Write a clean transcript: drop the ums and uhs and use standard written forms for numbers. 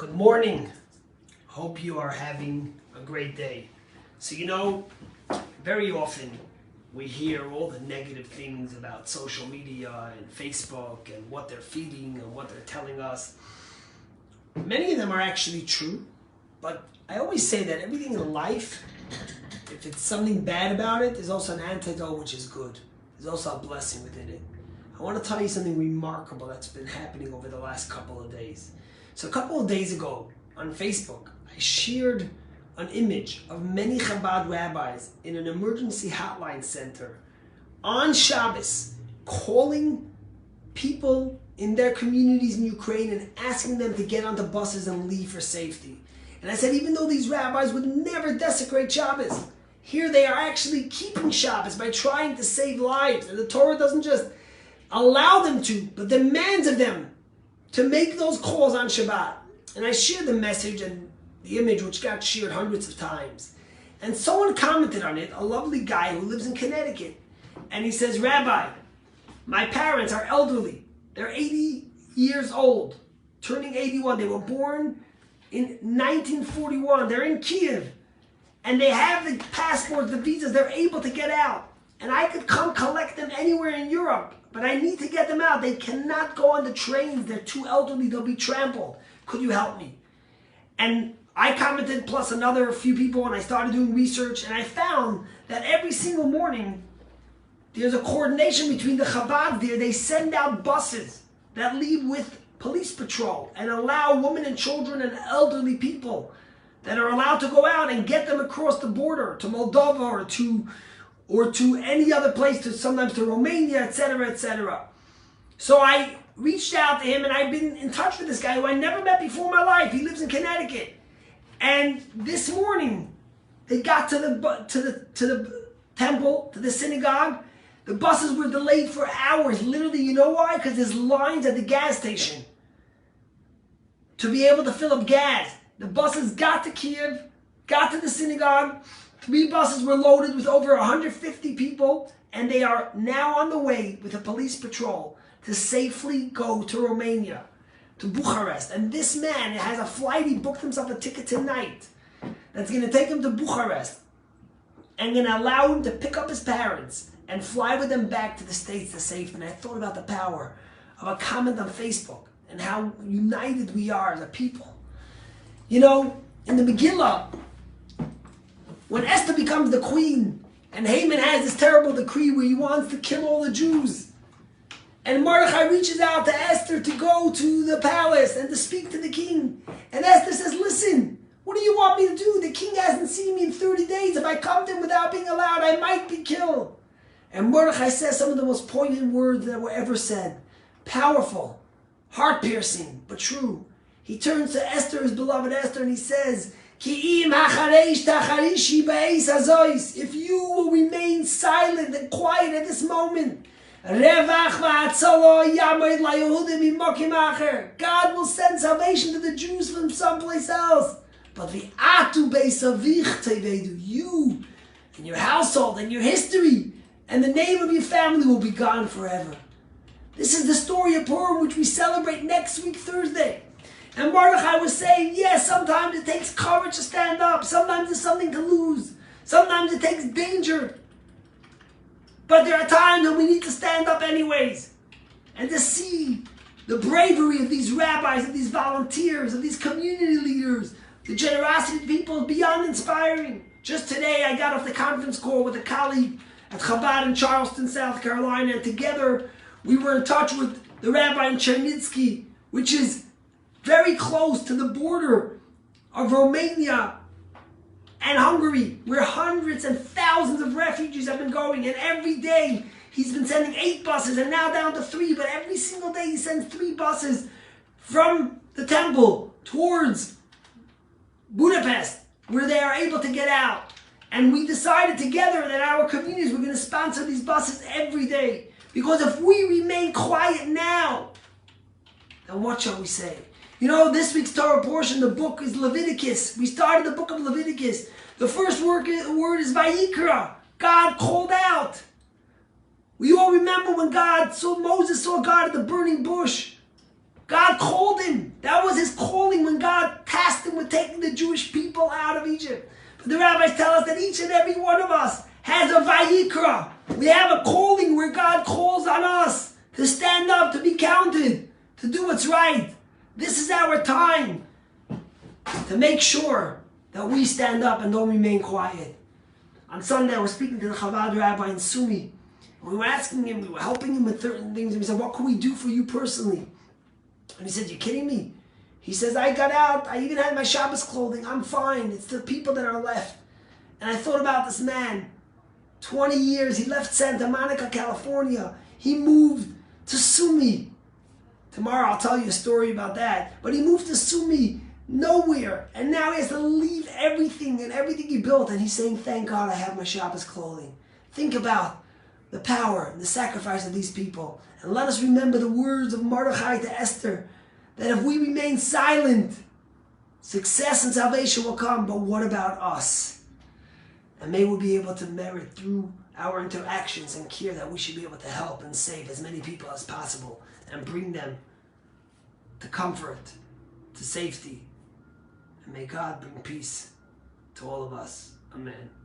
Good morning. Hope you are having a great day. So, very often we hear all the negative things about social media and Facebook and what they're feeding and what they're telling us. Many of them are actually true, but I always say that everything in life, if it's something bad about it, there's also an antidote which is good. There's also a blessing within it. I want to tell you something remarkable that's been happening over the last couple of days. So a couple of days ago on Facebook, I shared an image of many Chabad rabbis in an emergency hotline center on Shabbos calling people in their communities in Ukraine and asking them to get onto buses and leave for safety. And I said, even though these rabbis would never desecrate Shabbos, here they are actually keeping Shabbos by trying to save lives. And the Torah doesn't just allow them to, but demands of them to make those calls on Shabbat. And I shared the message and the image, which got shared hundreds of times. And someone commented on it, a lovely guy who lives in Connecticut. And he says, Rabbi, my parents are elderly. They're 80 years old, turning 81. They were born in 1941. They're in Kyiv. And they have the passports, the visas. They're able to get out. And I could come collect them anywhere in Europe. But I need to get them out. They cannot go on the trains. They're too elderly. They'll be trampled. Could you help me? And I commented, plus another few people, and I started doing research, and I found that every single morning, there's a coordination between the Chabad there. They send out buses that leave with police patrol and allow women and children and elderly people that are allowed to go out and get them across the border to Moldova or to any other place, sometimes to Romania, etc., etc. So I reached out to him, and I've been in touch with this guy who I never met before in my life. He lives in Connecticut. And this morning, they got to the temple, to the synagogue. The buses were delayed for hours. Literally, you know why? Because there's lines at the gas station to be able to fill up gas. The buses got to Kyiv, got to the synagogue. 3 buses were loaded with over 150 people, and they are now on the way with a police patrol to safely go to Romania, to Bucharest. And this man has a flight. He booked himself a ticket tonight that's going to take him to Bucharest and going to allow him to pick up his parents and fly with them back to the States to safety. And I thought about the power of a comment on Facebook and how united we are as a people. You know, in the Megillah, when Esther becomes the queen and Haman has this terrible decree where he wants to kill all the Jews, and Mordechai reaches out to Esther to go to the palace and to speak to the king. And Esther says, listen, what do you want me to do? The king hasn't seen me in 30 days. If I come to him without being allowed, I might be killed. And Mordechai says some of the most poignant words that were ever said. Powerful, heart-piercing, but true. He turns to Esther, his beloved Esther, and he says, if you will remain silent and quiet at this moment, God will send salvation to the Jews from someplace else. But you and your household and your history and the name of your family will be gone forever. This is the story of Purim, which we celebrate next week, Thursday. And Mordechai was saying, yes, sometimes it takes courage to stand up. Sometimes there's something to lose. Sometimes it takes danger. But there are times when we need to stand up anyways. And to see the bravery of these rabbis, of these volunteers, of these community leaders, the generosity of people is beyond inspiring. Just today I got off the conference call with a colleague at Chabad in Charleston, South Carolina, and together we were in touch with the rabbi in Chernitsky, which is very close to the border of Romania and Hungary, where hundreds and thousands of refugees have been going. And every day he's been sending 8 buses and now down to 3. But every single day he sends 3 buses from the temple towards Budapest, where they are able to get out. And we decided together that our communities were going to sponsor these buses every day. Because if we remain quiet now, then what shall we say? You know, this week's Torah portion, the book is Leviticus. We started the book of Leviticus. The first word is Vayikra. God called out. We all remember when Moses saw God at the burning bush. God called him. That was his calling when God each and every one of us has a Vayikra. We have a calling where God calls on us to stand up, to be counted, to do what's right. This is our time to make sure that we stand up and don't remain quiet. On Sunday, I was speaking to the Chabad Rabbi in Sumi. We were asking him, we were helping him with certain things. And we said, what can we do for you personally? And he said, you kidding me? He says, I got out. I even had my Shabbos clothing. I'm fine. It's the people that are left. And I thought about this man. 20 years. He left Santa Monica, California. He moved to Sumi. Tomorrow I'll tell you a story about that. But he moved to Sumi, nowhere. And now he has to leave everything and everything he built. And he's saying, thank God I have my Shabbos clothing. Think about the power and the sacrifice of these people. And let us remember the words of Mordechai to Esther, that if we remain silent, success and salvation will come. But what about us? And may we be able to merit through our interactions and care that we should be able to help and save as many people as possible and bring them to comfort, to safety. And may God bring peace to all of us. Amen.